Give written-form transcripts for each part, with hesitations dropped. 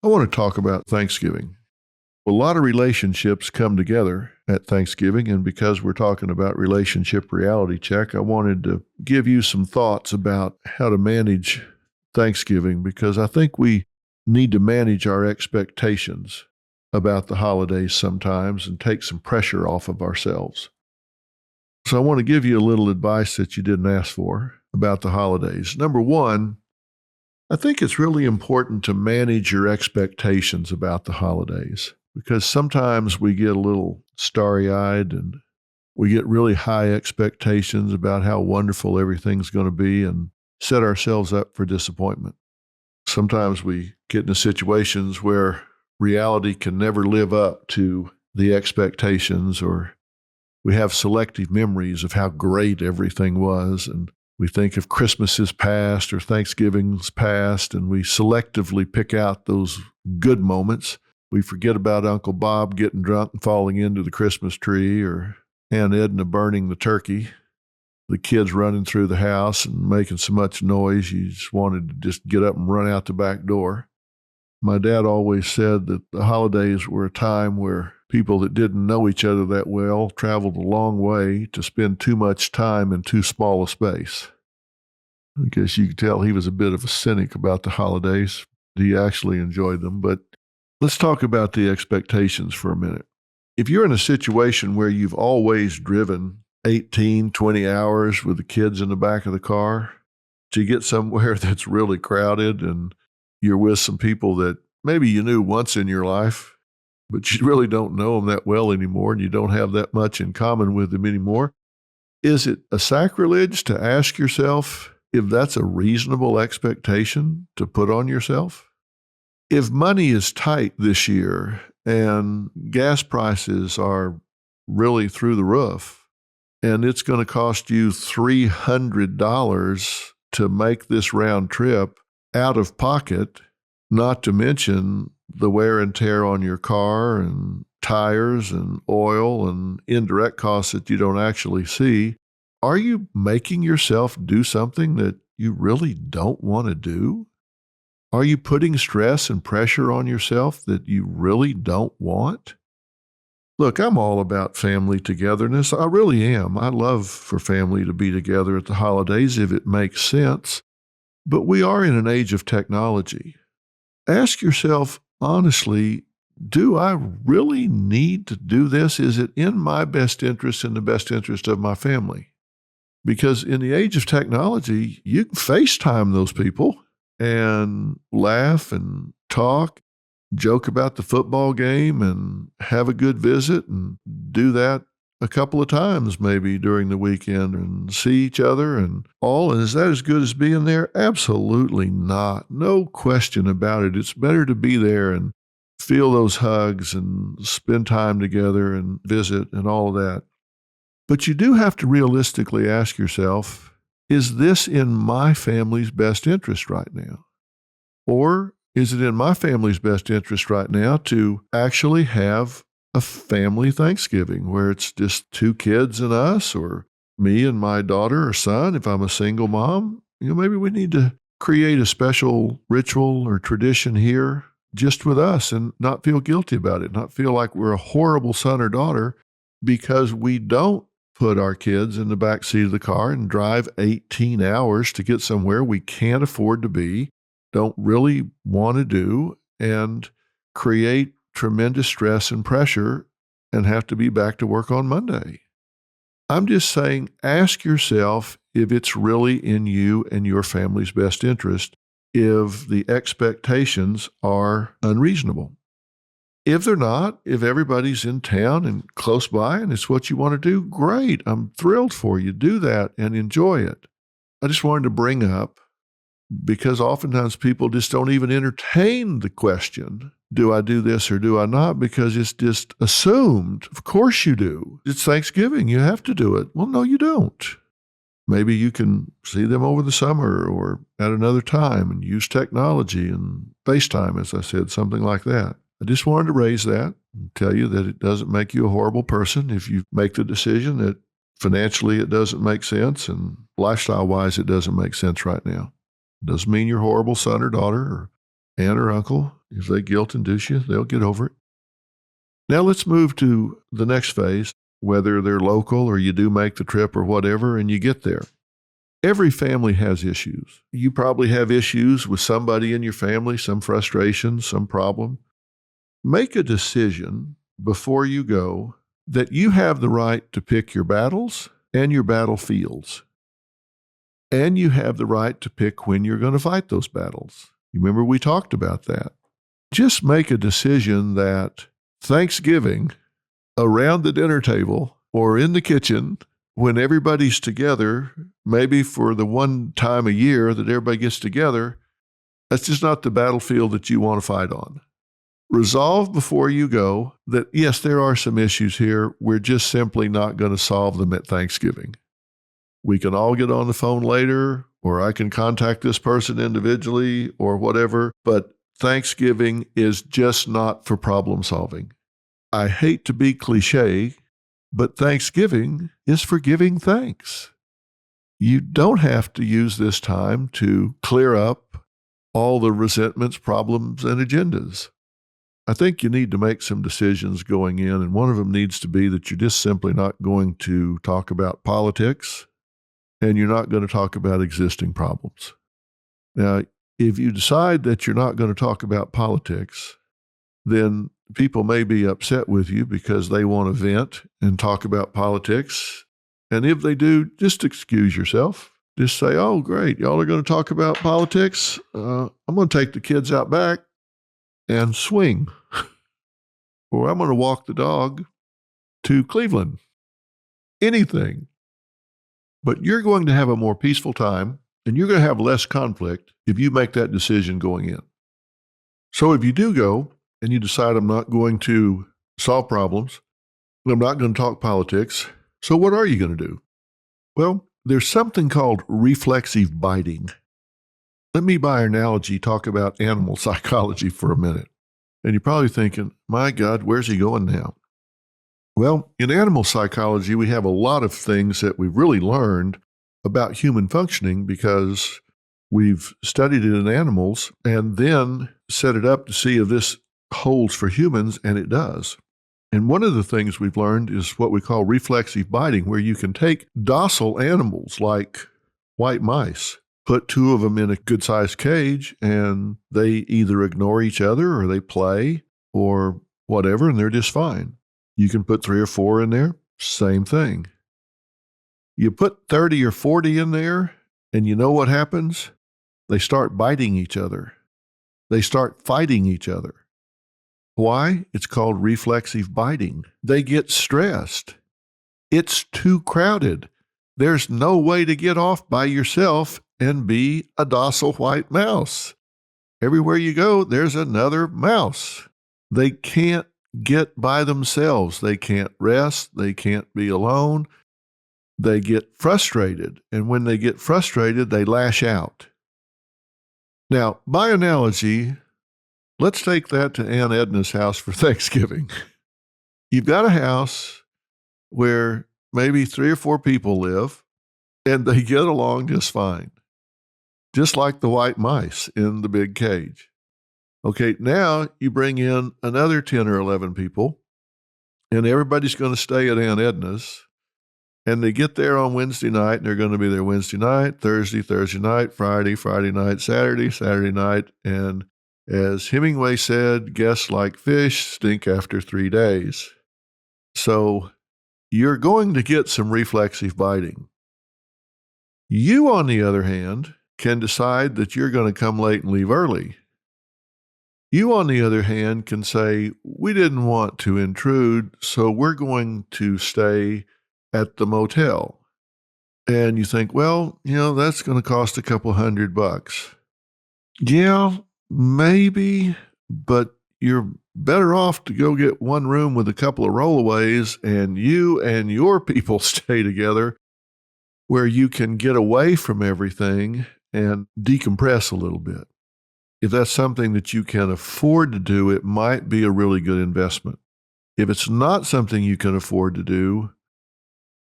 I want to talk about Thanksgiving. A lot of relationships come together at Thanksgiving, and because we're talking about relationship reality check, I wanted to give you some thoughts about how to manage Thanksgiving because I think we need to manage our expectations about the holidays sometimes and take some pressure off of ourselves. So I want to give you a little advice that you didn't ask for about the holidays. Number one, I think it's really important to manage your expectations about the holidays because sometimes we get a little starry eyed and we get really high expectations about how wonderful everything's going to be and set ourselves up for disappointment. Sometimes we get into situations where reality can never live up to the expectations, or we have selective memories of how great everything was, and we think of Christmas's past or Thanksgiving's past, and we selectively pick out those good moments. We forget about Uncle Bob getting drunk and falling into the Christmas tree, or Aunt Edna burning the turkey, the kids running through the house and making so much noise you just wanted to just get up and run out the back door. My dad always said that the holidays were a time where people that didn't know each other that well traveled a long way to spend too much time in too small a space. I guess you could tell he was a bit of a cynic about the holidays. He actually enjoyed them. But let's talk about the expectations for a minute. If you're in a situation where you've always driven 18, 20 hours with the kids in the back of the car, to get somewhere that's really crowded and you're with some people that maybe you knew once in your life, but you really don't know them that well anymore and you don't have that much in common with them anymore, is it a sacrilege to ask yourself if that's a reasonable expectation to put on yourself? If money is tight this year and gas prices are really through the roof and it's going to cost you $300 to make this round trip out of pocket, not to mention the wear and tear on your car and tires and oil and indirect costs that you don't actually see, are you making yourself do something that you really don't want to do? Are you putting stress and pressure on yourself that you really don't want? Look, I'm all about family togetherness. I really am. I love for family to be together at the holidays if it makes sense. But we are in an age of technology. Ask yourself honestly, do I really need to do this? Is it in my best interest and the best interest of my family? Because in the age of technology, you can FaceTime those people and laugh and talk, joke about the football game and have a good visit and do that a couple of times maybe during the weekend and see each other and all. And is that as good as being there? Absolutely not. No question about it. It's better to be there and feel those hugs and spend time together and visit and all of that. But you do have to realistically ask yourself, is this in my family's best interest right now? Or is it in my family's best interest right now to actually have a family Thanksgiving where it's just two kids and us, or me and my daughter or son if I'm a single mom? Maybe we need to create a special ritual or tradition here just with us and not feel guilty about it, not feel like we're a horrible son or daughter because we don't put our kids in the back seat of the car and drive 18 hours to get somewhere we can't afford to be, don't really want to do, and create tremendous stress and pressure and have to be back to work on Monday. I'm just saying, ask yourself if it's really in you and your family's best interest if the expectations are unreasonable. If they're not, if everybody's in town and close by and it's what you want to do, great. I'm thrilled for you. Do that and enjoy it. I just wanted to bring up, because oftentimes people just don't even entertain the question, do I do this or do I not? Because it's just assumed. Of course you do. It's Thanksgiving. You have to do it. Well, no, you don't. Maybe you can see them over the summer or at another time and use technology and FaceTime, as I said, something like that. I just wanted to raise that and tell you that it doesn't make you a horrible person if you make the decision that financially it doesn't make sense and lifestyle-wise it doesn't make sense right now. Doesn't mean you're a horrible son or daughter or aunt or uncle, if they guilt induce you, they'll get over it. Now let's move to the next phase, whether they're local or you do make the trip or whatever, and you get there. Every family has issues. You probably have issues with somebody in your family, some frustration, some problem. Make a decision before you go that you have the right to pick your battles and your battlefields. And you have the right to pick when you're going to fight those battles. You remember we talked about that. Just make a decision that Thanksgiving, around the dinner table or in the kitchen, when everybody's together, maybe for the one time a year that everybody gets together, that's just not the battlefield that you want to fight on. Resolve before you go that, yes, there are some issues here. We're just simply not going to solve them at Thanksgiving. We can all get on the phone later, or I can contact this person individually or whatever, but Thanksgiving is just not for problem solving. I hate to be cliche, but Thanksgiving is for giving thanks. You don't have to use this time to clear up all the resentments, problems, and agendas. I think you need to make some decisions going in, and one of them needs to be that you're just simply not going to talk about politics, and you're not going to talk about existing problems. Now, if you decide that you're not going to talk about politics, then people may be upset with you because they want to vent and talk about politics. And if they do, just excuse yourself. Just say, oh, great, y'all are going to talk about politics. I'm going to take the kids out back and swing. Or I'm going to walk the dog to Cleveland. Anything. But you're going to have a more peaceful time, and you're going to have less conflict if you make that decision going in. So if you do go and you decide I'm not going to solve problems, I'm not going to talk politics, so what are you going to do? Well, there's something called reflexive biting. Let me, by analogy, talk about animal psychology for a minute. And you're probably thinking, my God, where's he going now? Well, in animal psychology, we have a lot of things that we've really learned about human functioning because we've studied it in animals and then set it up to see if this holds for humans, and it does. And one of the things we've learned is what we call reflexive biting, where you can take docile animals like white mice, put two of them in a good-sized cage, and they either ignore each other or they play or whatever, and they're just fine. You can put 3 or 4 in there, same thing. You put 30 or 40 in there, and you know what happens? They start biting each other. They start fighting each other. Why? It's called reflexive biting. They get stressed. It's too crowded. There's no way to get off by yourself and be a docile white mouse. Everywhere you go, there's another mouse. They can't get by themselves. They can't rest. They can't be alone. They get frustrated. And when they get frustrated, they lash out. Now, by analogy, let's take that to Aunt Edna's house for Thanksgiving. You've got a house where maybe 3 or 4 people live, and they get along just fine, just like the white mice in the big cage. Okay, now you bring in another 10 or 11 people, and everybody's going to stay at Aunt Edna's, and they get there on Wednesday night, and they're going to be there Wednesday night, Thursday night, Friday night, Saturday night, and as Hemingway said, guests like fish stink after 3 days. So you're going to get some reflexive biting. You, on the other hand, can decide that you're going to come late and leave early. You, on the other hand, can say, we didn't want to intrude, so we're going to stay at the motel. And you think, well, that's going to cost a couple $100. Yeah, maybe, but you're better off to go get one room with a couple of rollaways and you and your people stay together where you can get away from everything and decompress a little bit. If that's something that you can afford to do, it might be a really good investment. If it's not something you can afford to do,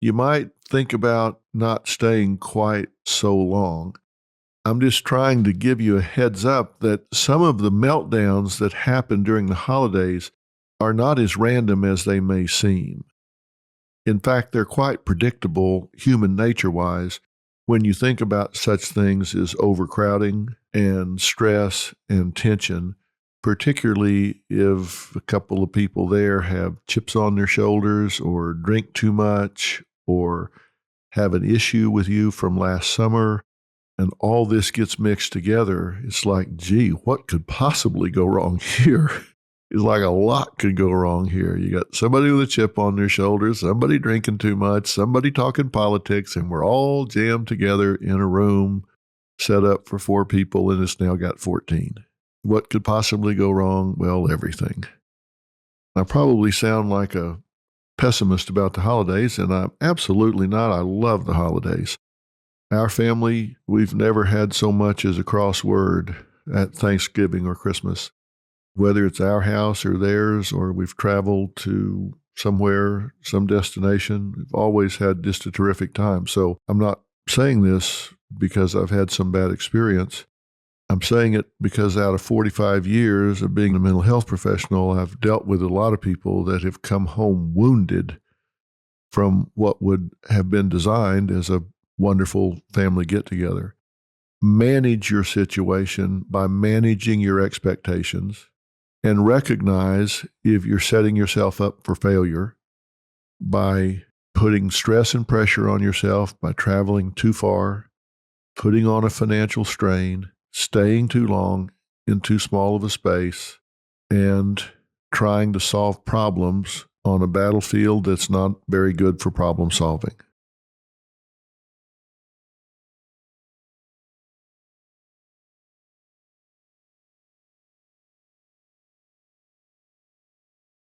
you might think about not staying quite so long. I'm just trying to give you a heads up that some of the meltdowns that happen during the holidays are not as random as they may seem. In fact, they're quite predictable human nature wise when you think about such things as overcrowding and stress and tension, particularly if a couple of people there have chips on their shoulders or drink too much or have an issue with you from last summer. And all this gets mixed together. It's like, gee, what could possibly go wrong here? It's like a lot could go wrong here. You got somebody with a chip on their shoulder, somebody drinking too much, somebody talking politics, and we're all jammed together in a room set up for 4 people, and it's now got 14. What could possibly go wrong? Well, everything. I probably sound like a pessimist about the holidays, and I'm absolutely not. I love the holidays. Our family, we've never had so much as a crossword at Thanksgiving or Christmas. Whether it's our house or theirs, or we've traveled to somewhere, some destination, we've always had just a terrific time. So I'm not saying this because I've had some bad experience. I'm saying it because out of 45 years of being a mental health professional, I've dealt with a lot of people that have come home wounded from what would have been designed as a wonderful family get-together. Manage your situation by managing your expectations and recognize if you're setting yourself up for failure by putting stress and pressure on yourself by traveling too far, putting on a financial strain, staying too long in too small of a space, and trying to solve problems on a battlefield that's not very good for problem solving.